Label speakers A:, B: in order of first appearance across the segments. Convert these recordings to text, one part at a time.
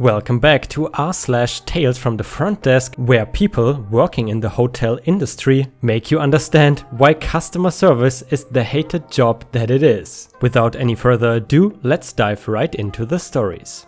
A: Welcome back to r/Tales from the Front Desk, where people working in the hotel industry make you understand why customer service is the hated job that it is. Without any further ado, let's dive right into the stories.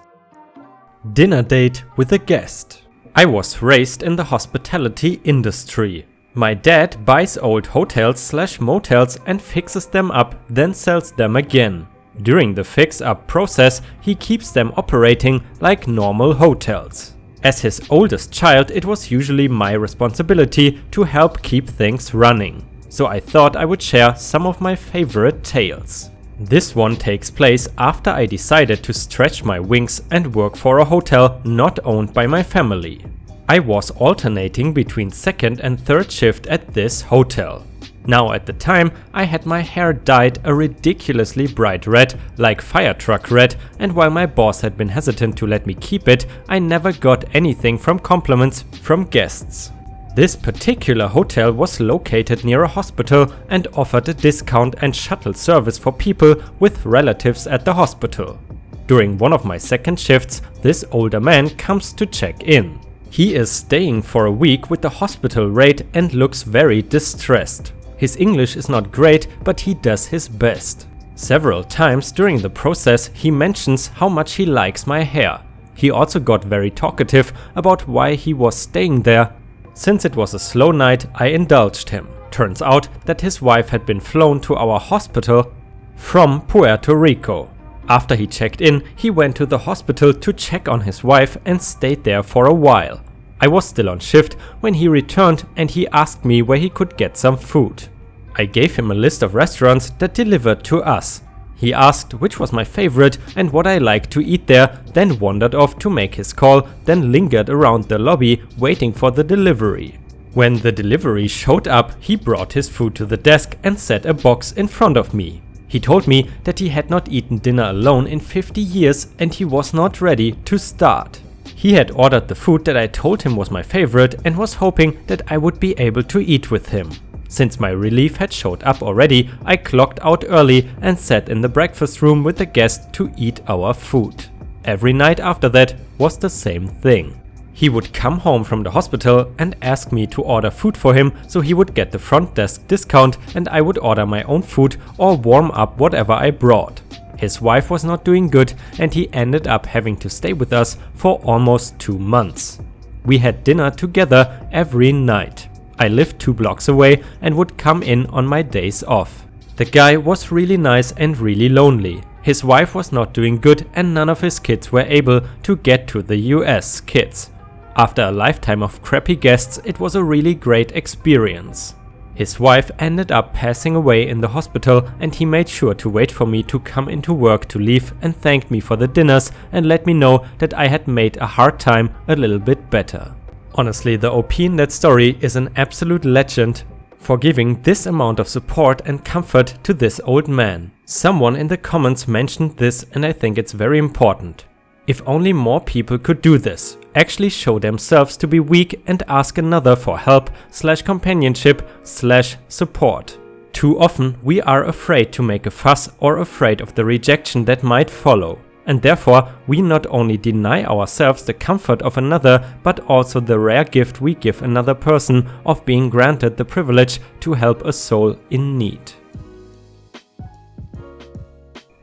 A: Dinner date with a guest. I was raised in the hospitality industry. My dad buys old hotels/motels and fixes them up, then sells them again. During the fix-up process, he keeps them operating like normal hotels. As his oldest child, it was usually my responsibility to help keep things running. So I thought I would share some of my favorite tales. This one takes place after I decided to stretch my wings and work for a hotel not owned by my family. I was alternating between second and third shift at this hotel. Now at the time, I had my hair dyed a ridiculously bright red, like fire truck red, and while my boss had been hesitant to let me keep it, I never got anything from compliments from guests. This particular hotel was located near a hospital and offered a discount and shuttle service for people with relatives at the hospital. During one of my second shifts, this older man comes to check in. He is staying for a week with the hospital rate and looks very distressed. His English is not great, but he does his best. Several times during the process he mentions how much he likes my hair. He also got very talkative about why he was staying there. Since it was a slow night, I indulged him. Turns out that his wife had been flown to our hospital from Puerto Rico. After he checked in, he went to the hospital to check on his wife and stayed there for a while. I was still on shift when he returned and he asked me where he could get some food. I gave him a list of restaurants that delivered to us. He asked which was my favorite and what I liked to eat there, then wandered off to make his call, then lingered around the lobby waiting for the delivery. When the delivery showed up, he brought his food to the desk and set a box in front of me. He told me that he had not eaten dinner alone in 50 years and he was not ready to start. He had ordered the food that I told him was my favorite and was hoping that I would be able to eat with him. Since my relief had showed up already, I clocked out early and sat in the breakfast room with the guest to eat our food. Every night after that was the same thing. He would come home from the hospital and ask me to order food for him so he would get the front desk discount and I would order my own food or warm up whatever I brought. His wife was not doing good and he ended up having to stay with us for almost 2 months. We had dinner together every night. I lived 2 blocks away and would come in on my days off. The guy was really nice and really lonely. His wife was not doing good and none of his kids were able to get to the US kids. After a lifetime of crappy guests, it was a really great experience. His wife ended up passing away in the hospital and he made sure to wait for me to come into work to leave and thanked me for the dinners and let me know that I had made a hard time a little bit better. Honestly, the OP in that story is an absolute legend for giving this amount of support and comfort to this old man. Someone in the comments mentioned this and I think it's very important. If only more people could do this, actually show themselves to be weak and ask another for help/companionship/support. Too often we are afraid to make a fuss or afraid of the rejection that might follow. And therefore we not only deny ourselves the comfort of another, but also the rare gift we give another person of being granted the privilege to help a soul in need.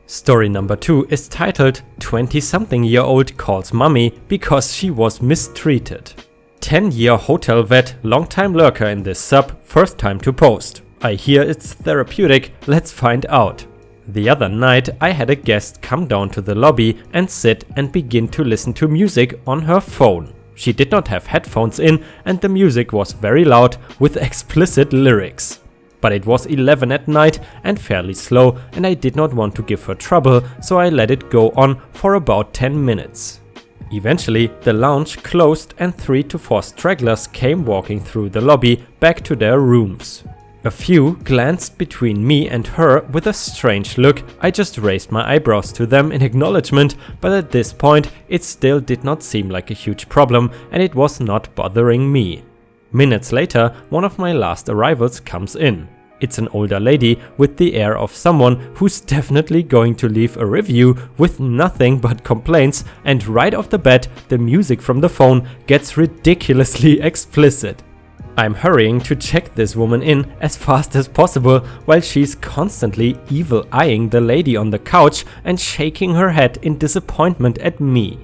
A: Story number 2 is titled 20-something-year-old calls mommy because she was mistreated. 10-year hotel vet, long-time lurker in this sub, first time to post. I hear it's therapeutic, let's find out. The other night I had a guest come down to the lobby and sit and begin to listen to music on her phone. She did not have headphones in and the music was very loud with explicit lyrics. But it was 11 at night and fairly slow and I did not want to give her trouble, so I let it go on for about 10 minutes. Eventually the lounge closed and 3 to 4 stragglers came walking through the lobby back to their rooms. A few glanced between me and her with a strange look. I just raised my eyebrows to them in acknowledgement, but at this point it still did not seem like a huge problem and it was not bothering me. Minutes later, one of my last arrivals comes in. It's an older lady with the air of someone who's definitely going to leave a review with nothing but complaints, and right off the bat the music from the phone gets ridiculously explicit. I'm hurrying to check this woman in as fast as possible while she's constantly evil-eyeing the lady on the couch and shaking her head in disappointment at me.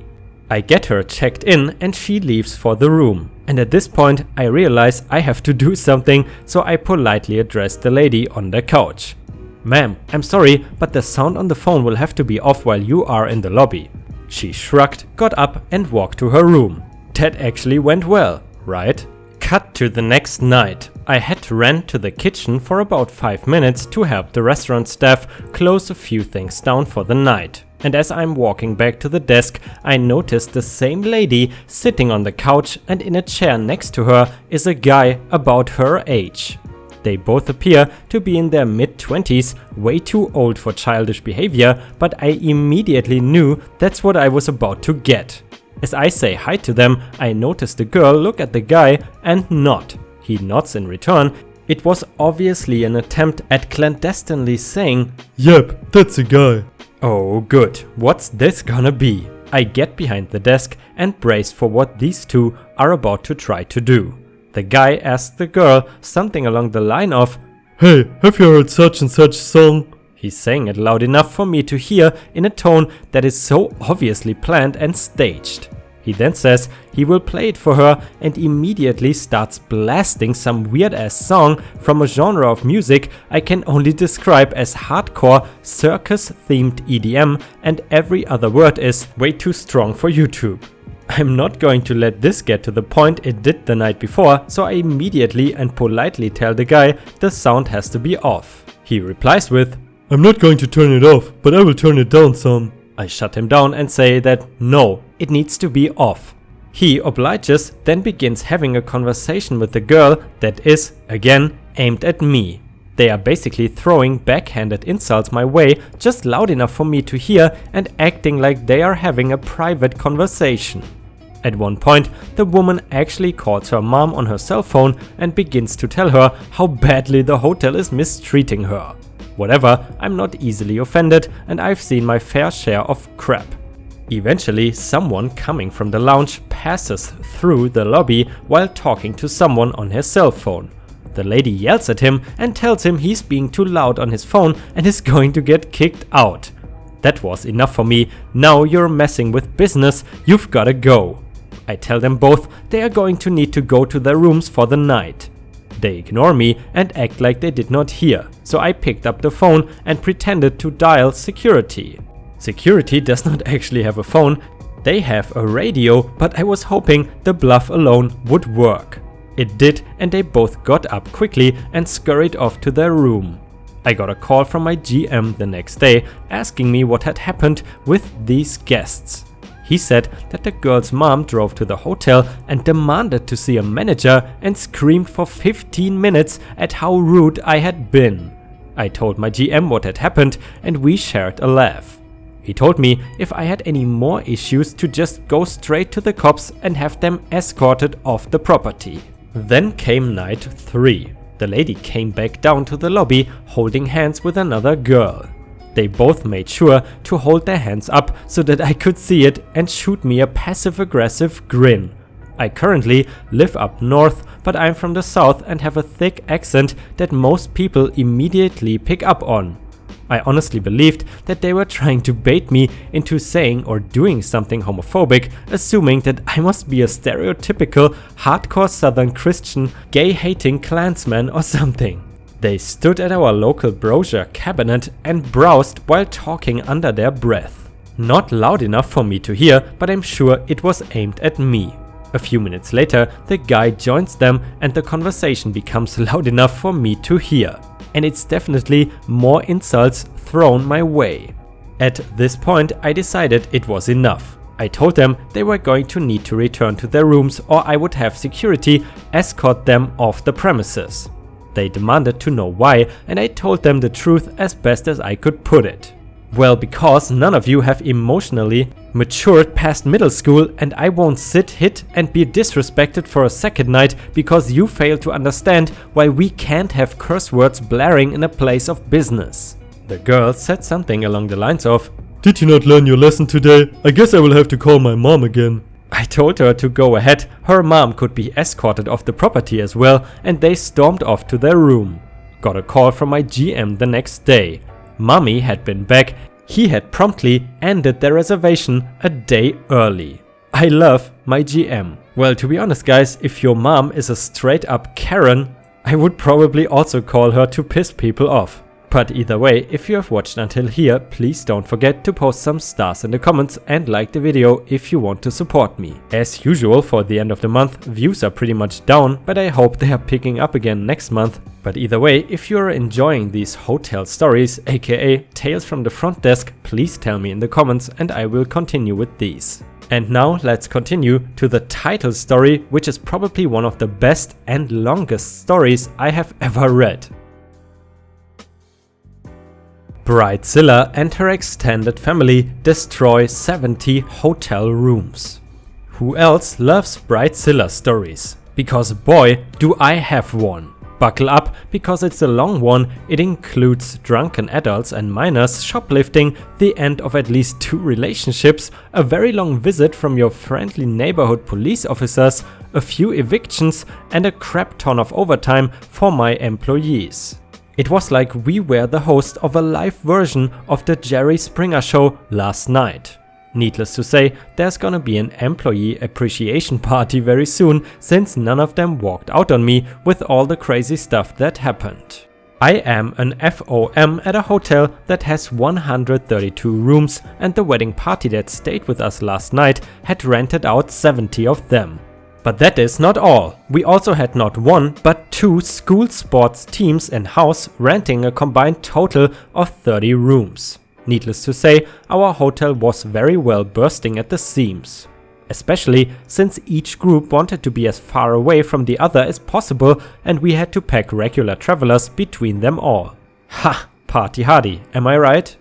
A: I get her checked in and she leaves for the room. And at this point I realize I have to do something, so I politely address the lady on the couch. "Ma'am, I'm sorry, but the sound on the phone will have to be off while you are in the lobby." She shrugged, got up and walked to her room. That actually went well, right? Cut to the next night. I had to run to the kitchen for about 5 minutes to help the restaurant staff close a few things down for the night. And as I'm walking back to the desk, I noticed the same lady sitting on the couch, and in a chair next to her is a guy about her age. They both appear to be in their mid-20s, way too old for childish behavior, but I immediately knew that's what I was about to get. As I say hi to them, I notice the girl look at the guy and nod. He nods in return. It was obviously an attempt at clandestinely saying, "Yep, that's a guy." Oh good, what's this gonna be? I get behind the desk and brace for what these two are about to try to do. The guy asks the girl something along the line of, "Hey, have you heard such and such song?" He's saying it loud enough for me to hear in a tone that is so obviously planned and staged. He then says he will play it for her and immediately starts blasting some weird ass song from a genre of music I can only describe as hardcore circus themed EDM, and every other word is way too strong for YouTube. I'm not going to let this get to the point it did the night before, so I immediately and politely tell the guy the sound has to be off. He replies with, "I'm not going to turn it off, but I will turn it down some." I shut him down and say that no, it needs to be off. He obliges, then begins having a conversation with the girl that is, again, aimed at me. They are basically throwing backhanded insults my way, just loud enough for me to hear, and acting like they are having a private conversation. At one point, the woman actually calls her mom on her cell phone and begins to tell her how badly the hotel is mistreating her. Whatever, I'm not easily offended, and I've seen my fair share of crap. Eventually, someone coming from the lounge passes through the lobby while talking to someone on his cell phone. The lady yells at him and tells him he's being too loud on his phone and is going to get kicked out. That was enough for me. "Now you're messing with business, you've gotta go." I tell them both they are going to need to go to their rooms for the night. They ignore me and act like they did not hear, so I picked up the phone and pretended to dial security. Security does not actually have a phone, they have a radio, but I was hoping the bluff alone would work. It did, and they both got up quickly and scurried off to their room. I got a call from my GM the next day asking me what had happened with these guests. He said that the girl's mom drove to the hotel and demanded to see a manager and screamed for 15 minutes at how rude I had been. I told my GM what had happened and we shared a laugh. He told me if I had any more issues to just go straight to the cops and have them escorted off the property. Then came night 3. The lady came back down to the lobby holding hands with another girl. They both made sure to hold their hands up so that I could see it and shoot me a passive-aggressive grin. I currently live up north, but I'm from the south and have a thick accent that most people immediately pick up on. I honestly believed that they were trying to bait me into saying or doing something homophobic, assuming that I must be a stereotypical hardcore southern Christian gay-hating Klansman or something. They stood at our local brochure cabinet and browsed while talking under their breath. Not loud enough for me to hear, but I'm sure it was aimed at me. A few minutes later, the guy joins them and the conversation becomes loud enough for me to hear. And it's definitely more insults thrown my way. At this point, I decided it was enough. I told them they were going to need to return to their rooms or I would have security escort them off the premises. They demanded to know why, and I told them the truth as best as I could put it. Well, because none of you have emotionally matured past middle school, and I won't sit, hit and be disrespected for a second night because you fail to understand why we can't have curse words blaring in a place of business. The girl said something along the lines of,
B: "Did you not learn your lesson today? I guess I will have to call my mom again."
A: I told her to go ahead, her mom could be escorted off the property as well, and they stormed off to their room. Got a call from my GM the next day. Mommy had been back, he had promptly ended their reservation a day early. I love my GM. Well, to be honest guys, if your mom is a straight up Karen, I would probably also call her to piss people off. But either way, if you have watched until here, please don't forget to post some stars in the comments and like the video if you want to support me. As usual, for the end of the month, views are pretty much down, but I hope they are picking up again next month. But either way, if you're enjoying these hotel stories, aka Tales from the Front Desk, please tell me in the comments and I will continue with these. And now let's continue to the title story, which is probably one of the best and longest stories I have ever read. Bridezilla and her extended family destroy 70 hotel rooms. Who else loves Bridezilla stories? Because boy, do I have one. Buckle up, because it's a long one. It includes drunken adults and minors shoplifting, the end of at least 2 relationships, a very long visit from your friendly neighborhood police officers, a few evictions and a crap ton of overtime for my employees. It was like we were the host of a live version of the Jerry Springer show last night. Needless to say, there's gonna be an employee appreciation party very soon, since none of them walked out on me with all the crazy stuff that happened. I am an FOM at a hotel that has 132 rooms, and the wedding party that stayed with us last night had rented out 70 of them. But that is not all. We also had not 1 but 2 school sports teams in-house renting a combined total of 30 rooms. Needless to say, our hotel was very well bursting at the seams. Especially since each group wanted to be as far away from the other as possible, and we had to pack regular travelers between them all. Ha! Party hardy, am I right?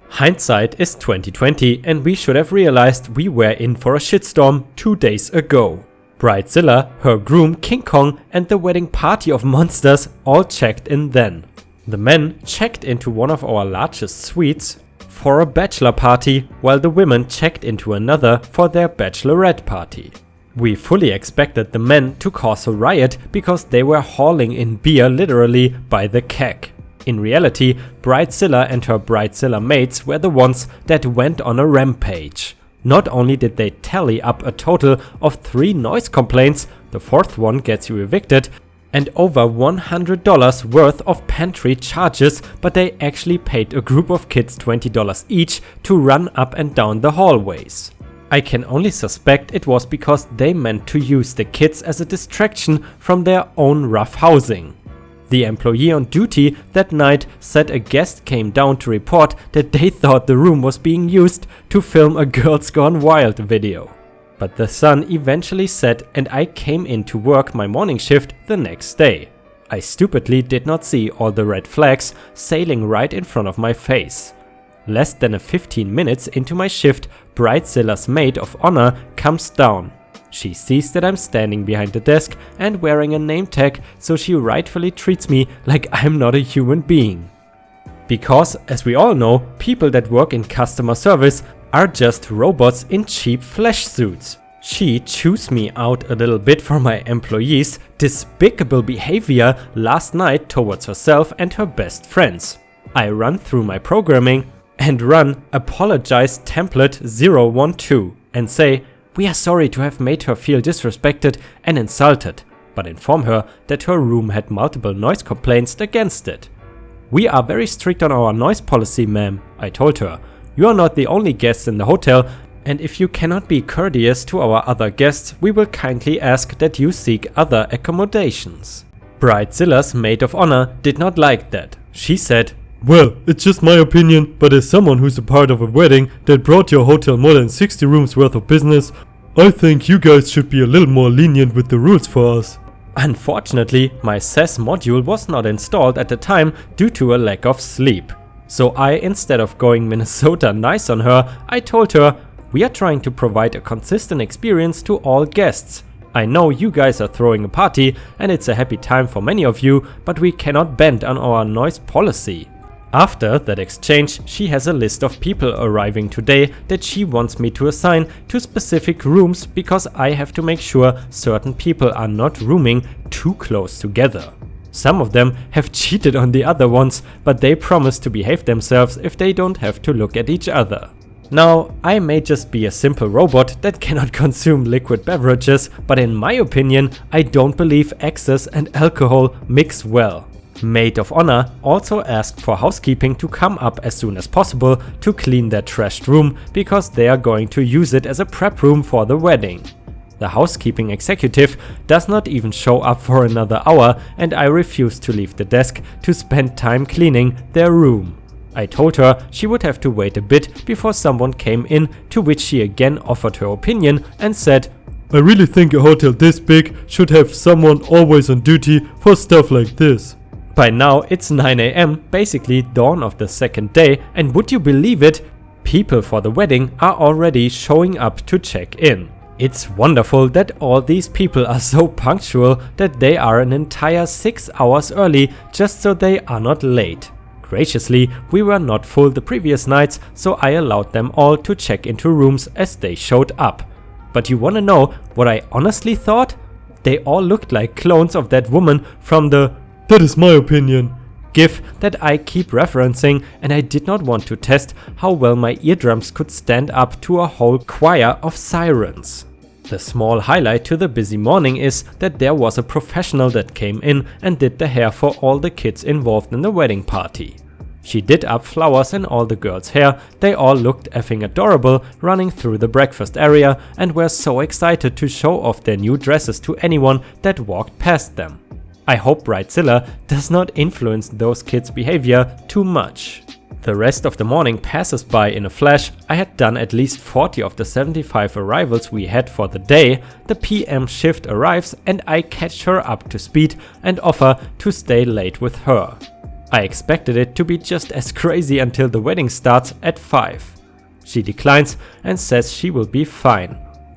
A: Hindsight is 2020, and we should have realized we were in for a shitstorm 2 days ago. Bridezilla, her groom King Kong and the wedding party of monsters all checked in then. The men checked into one of our largest suites for a bachelor party, while the women checked into another for their bachelorette party. We fully expected the men to cause a riot because they were hauling in beer literally by the keg. In reality, Bridezilla and her Bridezilla mates were the ones that went on a rampage. Not only did they tally up a total of 3 noise complaints, the 4th one gets you evicted, and over $100 worth of pantry charges, but they actually paid a group of kids $20 each to run up and down the hallways. I can only suspect it was because they meant to use the kids as a distraction from their own rough housing. The employee on duty that night said a guest came down to report that they thought the room was being used to film a Girls Gone Wild video. But the sun eventually set and I came in to work my morning shift the next day. I stupidly did not see all the red flags sailing right in front of my face. Less than 15 minutes into my shift, Bridezilla's maid of honor comes down. She sees that I'm standing behind the desk and wearing a name tag, so she rightfully treats me like I'm not a human being. Because, as we all know, people that work in customer service are just robots in cheap flesh suits. She chews me out a little bit for my employees' despicable behavior last night towards herself and her best friends. I run through my programming and run apologize template 012 and say, we are sorry to have made her feel disrespected and insulted, but inform her that her room had multiple noise complaints against it. We are very strict on our noise policy, ma'am, I told her. You are not the only guests in the hotel, and if you cannot be courteous to our other guests, we will kindly ask that you seek other accommodations. Bridezilla's maid of honor did not like that. She said,
B: well, it's just my opinion, but as someone who's a part of a wedding that brought your hotel more than 60 rooms worth of business, I think you guys should be a little more lenient with the rules for us.
A: Unfortunately, my SES module was not installed at the time due to a lack of sleep. So instead of going Minnesota nice on her, I told her, we are trying to provide a consistent experience to all guests. I know you guys are throwing a party and it's a happy time for many of you, but we cannot bend on our noise policy. After that exchange, she has a list of people arriving today that she wants me to assign to specific rooms because I have to make sure certain people are not rooming too close together. Some of them have cheated on the other ones, but they promise to behave themselves if they don't have to look at each other. Now, I may just be a simple robot that cannot consume liquid beverages, but in my opinion, I don't believe excess and alcohol mix well. Maid of Honor also asked for housekeeping to come up as soon as possible to clean their trashed room because they are going to use it as a prep room for the wedding. The housekeeping executive does not even show up for another hour and I refuse to leave the desk to spend time cleaning their room. I told her she would have to wait a bit before someone came in, to which she again offered her opinion and said,
B: I really think a hotel this big should have someone always on duty for stuff like this.
A: By now it's 9 AM, basically dawn of the second day, and would you believe it? People for the wedding are already showing up to check in. It's wonderful that all these people are so punctual that they are an entire 6 hours early just so they are not late. Graciously, we were not full the previous nights, so I allowed them all to check into rooms as they showed up. But you wanna know what I honestly thought? They all looked like clones of that woman from the
B: "That is my opinion"
A: GIF that I keep referencing, and I did not want to test how well my eardrums could stand up to a whole choir of sirens. The small highlight to the busy morning is that there was a professional that came in and did the hair for all the kids involved in the wedding party. She did up flowers in all the girls' hair, they all looked effing adorable running through the breakfast area and were so excited to show off their new dresses to anyone that walked past them. I hope Bridezilla does not influence those kids' behavior too much. The rest of the morning passes by in a flash. I had done at least 40 of the 75 arrivals we had for the day. The PM shift arrives and I catch her up to speed and offer to stay late with her. I expected it to be just as crazy until the wedding starts at 5. She declines and says she will be fine.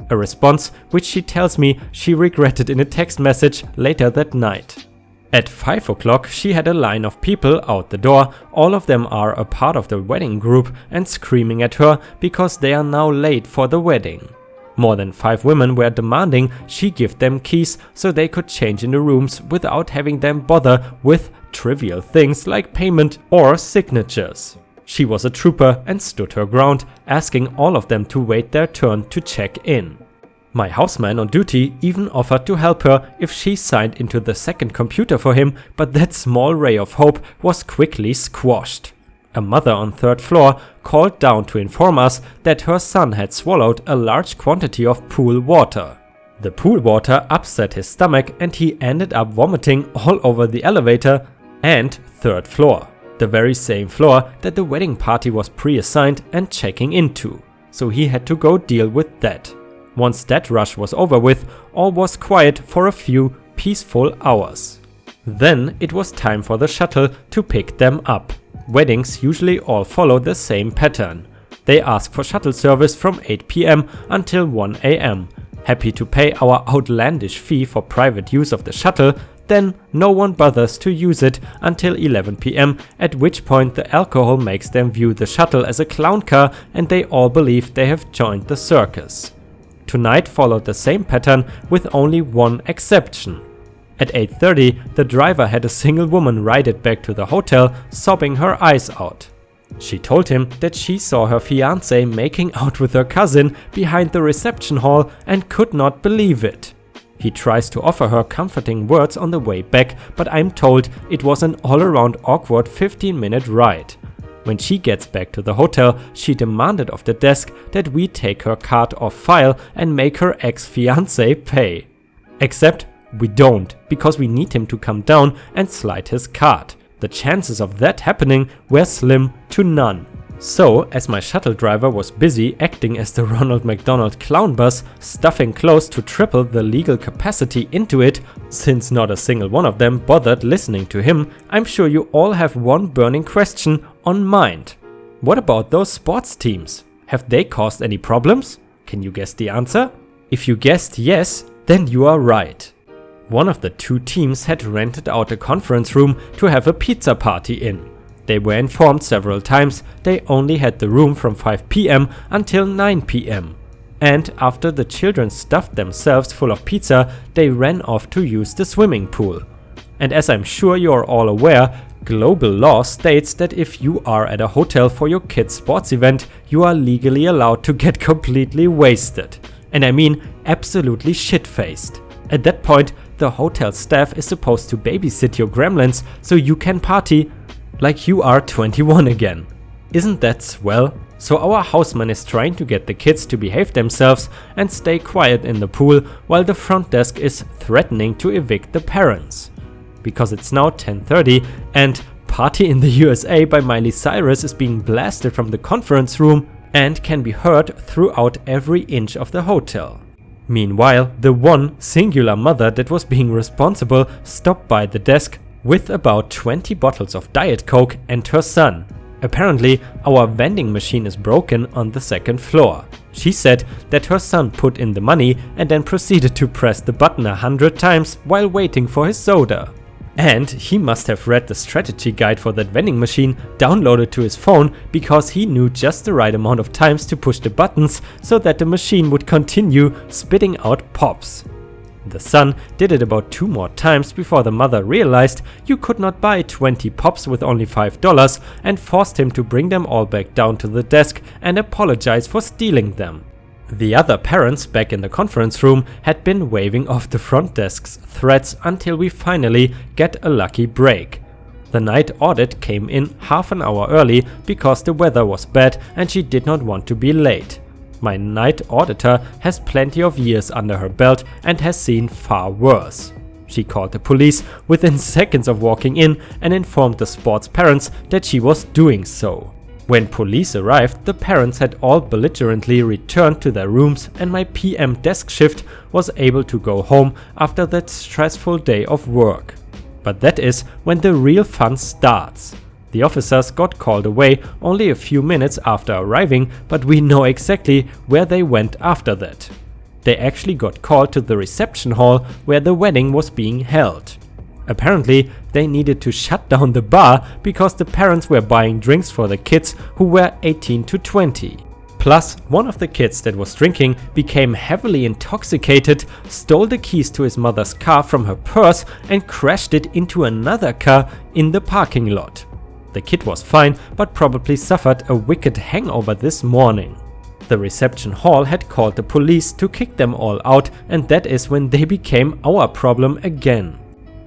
A: A response which she tells me she regretted in a text message later that night. At 5 o'clock she had a line of people out the door, all of them are a part of the wedding group and screaming at her because they are now late for the wedding. More than 5 women were demanding she give them keys so they could change in the rooms without having them bother with trivial things like payment or signatures. She was a trooper and stood her ground, asking all of them to wait their turn to check in. My houseman on duty even offered to help her if she signed into the second computer for him, but that small ray of hope was quickly squashed. A mother on 3rd floor called down to inform us that her son had swallowed a large quantity of pool water. The pool water upset his stomach and he ended up vomiting all over the elevator and 3rd floor. The very same floor that the wedding party was pre-assigned and checking into, so he had to go deal with that. Once that rush was over with, all was quiet for a few peaceful hours. Then it was time for the shuttle to pick them up. Weddings usually all follow the same pattern. They ask for shuttle service from 8 PM until 1 AM. Happy to pay our outlandish fee for private use of the shuttle, then no one bothers to use it until 11 PM, at which point the alcohol makes them view the shuttle as a clown car and they all believe they have joined the circus. Tonight followed the same pattern with only one exception. At 8:30, the driver had a single woman ride it back to the hotel, sobbing her eyes out. She told him that she saw her fiancé making out with her cousin behind the reception hall and could not believe it. He tries to offer her comforting words on the way back, but I'm told it was an all-around awkward 15-minute ride. When she gets back to the hotel, she demanded of the desk that we take her card off file and make her ex-fiancé pay. Except we don't, because we need him to come down and slide his card. The chances of that happening were slim to none. So, as my shuttle driver was busy acting as the Ronald McDonald clown bus, stuffing close to triple the legal capacity into it, since not a single one of them bothered listening to him, I'm sure you all have one burning question on mind. What about those sports teams? Have they caused any problems? Can you guess the answer? If you guessed yes, then you are right. One of the two teams had rented out a conference room to have a pizza party in. They were informed several times they only had the room from 5 PM until 9 PM. And after the children stuffed themselves full of pizza, they ran off to use the swimming pool. And as I'm sure you're all aware, global law states that if you are at a hotel for your kid's sports event, you are legally allowed to get completely wasted. And I mean absolutely shit-faced. At that point, the hotel staff is supposed to babysit your gremlins so you can party like you are 21 again. Isn't that swell? So our houseman is trying to get the kids to behave themselves and stay quiet in the pool while the front desk is threatening to evict the parents. Because it's now 10:30 and Party in the USA by Miley Cyrus is being blasted from the conference room and can be heard throughout every inch of the hotel. Meanwhile, the one singular mother that was being responsible stopped by the desk with about 20 bottles of Diet Coke and her son. Apparently, our vending machine is broken on the second floor. She said that her son put in the money and then proceeded to press the button 100 times while waiting for his soda. And he must have read the strategy guide for that vending machine downloaded to his phone because he knew just the right amount of times to push the buttons so that the machine would continue spitting out pops. The son did it about 2 more times before the mother realized you could not buy 20 pops with only $5 and forced him to bring them all back down to the desk and apologize for stealing them. The other parents back in the conference room had been waving off the front desk's threats until we finally get a lucky break. The night audit came in half an hour early because the weather was bad and she did not want to be late. My night auditor has plenty of years under her belt and has seen far worse. She called the police within seconds of walking in and informed the sports parents that she was doing so. When police arrived, the parents had all belligerently returned to their rooms and my PM desk shift was able to go home after that stressful day of work. But that is when the real fun starts. The officers got called away only a few minutes after arriving, but we know exactly where they went after that. They actually got called to the reception hall where the wedding was being held. Apparently, they needed to shut down the bar because the parents were buying drinks for the kids who were 18 to 20. Plus, one of the kids that was drinking became heavily intoxicated, stole the keys to his mother's car from her purse and crashed it into another car in the parking lot. The kid was fine, but probably suffered a wicked hangover this morning. The reception hall had called the police to kick them all out, and that is when they became our problem again.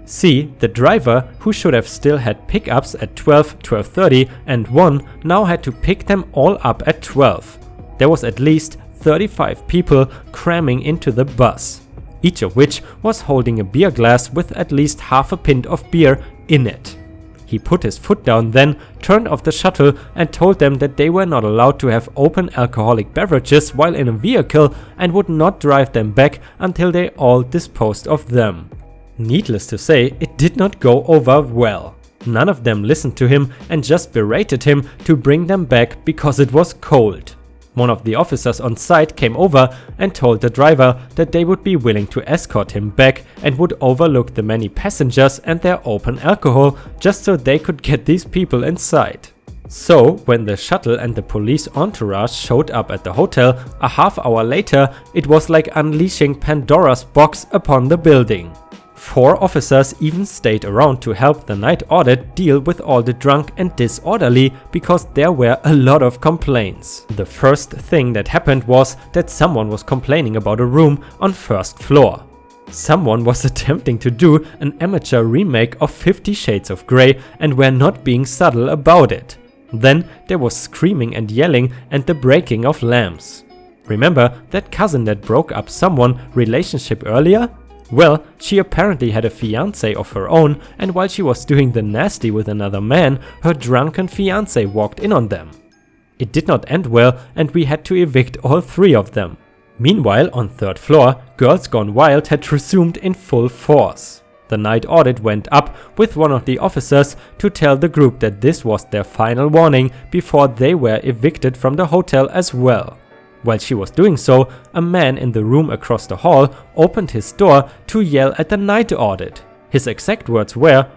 A: See, the driver, who should have still had pickups at 12, 12:30 and 1, now had to pick them all up at 12. There was at least 35 people cramming into the bus, each of which was holding a beer glass with at least half a pint of beer in it. He put his foot down then, turned off the shuttle and told them that they were not allowed to have open alcoholic beverages while in a vehicle and would not drive them back until they all disposed of them. Needless to say, it did not go over well. None of them listened to him and just berated him to bring them back because it was cold. One of the officers on site came over and told the driver that they would be willing to escort him back and would overlook the many passengers and their open alcohol just so they could get these people inside. So, when the shuttle and the police entourage showed up at the hotel a half hour later, it was like unleashing Pandora's box upon the building. 4 officers even stayed around to help the night audit deal with all the drunk and disorderly because there were a lot of complaints. The first thing that happened was that someone was complaining about a room on first floor. Someone was attempting to do an amateur remake of 50 Shades of Grey and were not being subtle about it. Then there was screaming and yelling and the breaking of lamps. Remember that cousin that broke up someone's relationship earlier? Well, she apparently had a fiancé of her own, and while she was doing the nasty with another man, her drunken fiancé walked in on them. It did not end well and we had to evict all 3 of them. Meanwhile, on 3rd floor, Girls Gone Wild had resumed in full force. The night audit went up with one of the officers to tell the group that this was their final warning before they were evicted from the hotel as well. While she was doing so, a man in the room across the hall opened his door to yell at the night audit. His exact words were,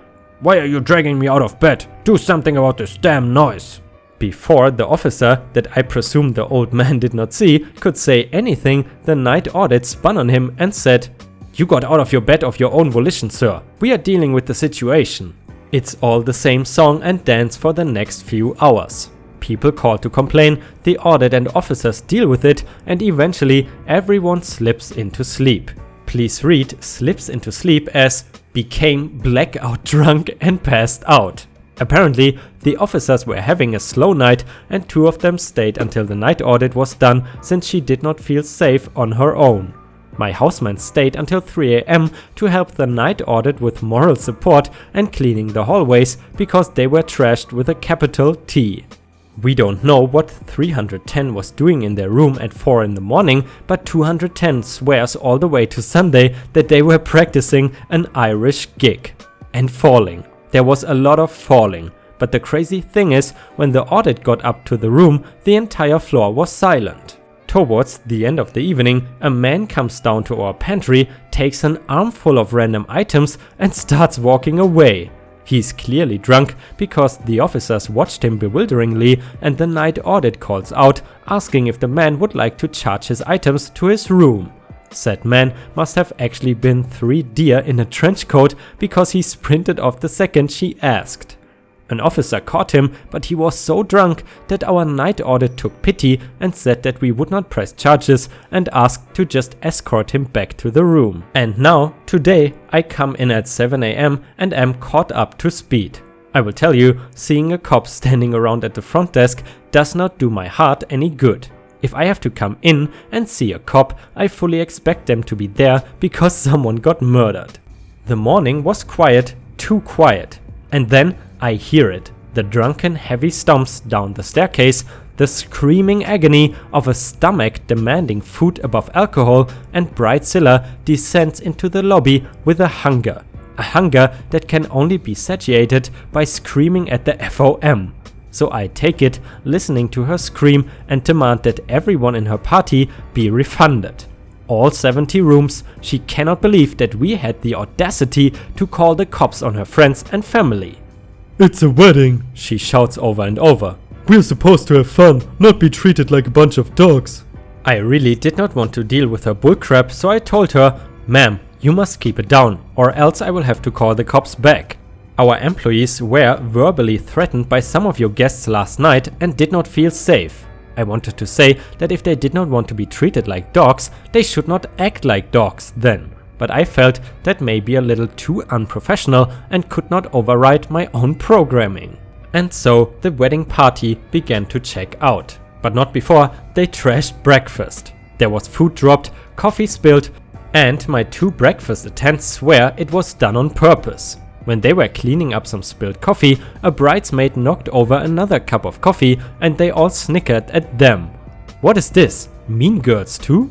A: "Why are you dragging me out of bed? Do something about this damn noise." Before the officer, that I presume the old man did not see, could say anything, the night audit spun on him and said, "You got out of your bed of your own volition, sir. We are dealing with the situation." It's all the same song and dance for the next few hours. People call to complain, the audit and officers deal with it, and eventually everyone slips into sleep. Please read slips into sleep as became blackout drunk and passed out. Apparently, the officers were having a slow night and 2 of them stayed until the night audit was done since she did not feel safe on her own. My houseman stayed until 3 AM to help the night audit with moral support and cleaning the hallways because they were trashed with a capital T. We don't know what 310 was doing in their room at 4 in the morning, but 210 swears all the way to Sunday that they were practicing an Irish gig. And falling. There was a lot of falling, but the crazy thing is, when the audit got up to the room, the entire floor was silent. Towards the end of the evening, a man comes down to our pantry, takes an armful of random items and starts walking away. He's clearly drunk because the officers watched him bewilderingly and the night audit calls out asking if the man would like to charge his items to his room. Said man must have actually been 3 deer in a trench coat because he sprinted off the second she asked. An officer caught him, but he was so drunk that our night audit took pity and said that we would not press charges and asked to just escort him back to the room. And now, today, I come in at 7 AM and am caught up to speed. I will tell you, seeing a cop standing around at the front desk does not do my heart any good. If I have to come in and see a cop, I fully expect them to be there because someone got murdered. The morning was quiet, too quiet. And then I hear it, the drunken heavy stomps down the staircase, the screaming agony of a stomach demanding food above alcohol, and Bridezilla descends into the lobby with a hunger that can only be satiated by screaming at the FOM. So I take it, listening to her scream, and demand that everyone in her party be refunded. All 70 rooms, she cannot believe that we had the audacity to call the cops on her friends and family.
B: "It's a wedding,"
A: she shouts over and over.
B: "We're supposed to have fun, not be treated like a bunch of dogs."
A: I really did not want to deal with her bullcrap, so I told her, "Ma'am, you must keep it down, or else I will have to call the cops back. Our employees were verbally threatened by some of your guests last night and did not feel safe." I wanted to say that if they did not want to be treated like dogs, they should not act like dogs then. But I felt that may be a little too unprofessional and could not override my own programming. And so the wedding party began to check out. But not before they trashed breakfast. There was food dropped, coffee spilled, and my 2 breakfast attendants swear it was done on purpose. When they were cleaning up some spilled coffee, a bridesmaid knocked over another cup of coffee and they all snickered at them. What is this? Mean girls too?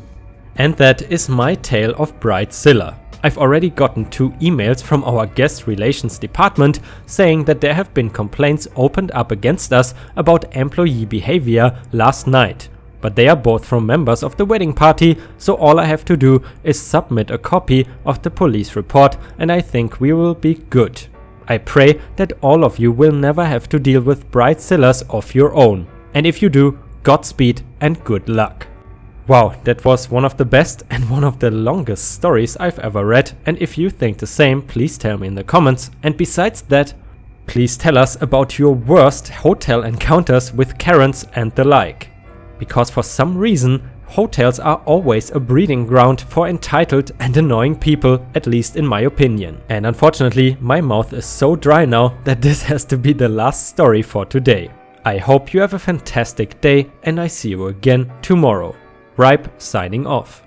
A: And that is my tale of Bridezilla. I've already gotten 2 emails from our guest relations department saying that there have been complaints opened up against us about employee behavior last night. But they are both from members of the wedding party, so all I have to do is submit a copy of the police report and I think we will be good. I pray that all of you will never have to deal with Bridezillas of your own. And if you do, Godspeed and good luck. Wow, that was one of the best and one of the longest stories I've ever read, and if you think the same, please tell me in the comments. And besides that, please tell us about your worst hotel encounters with Karens and the like. Because for some reason, hotels are always a breeding ground for entitled and annoying people, at least in my opinion. And unfortunately, my mouth is so dry now that this has to be the last story for today. I hope you have a fantastic day and I see you again tomorrow. Ripe signing off.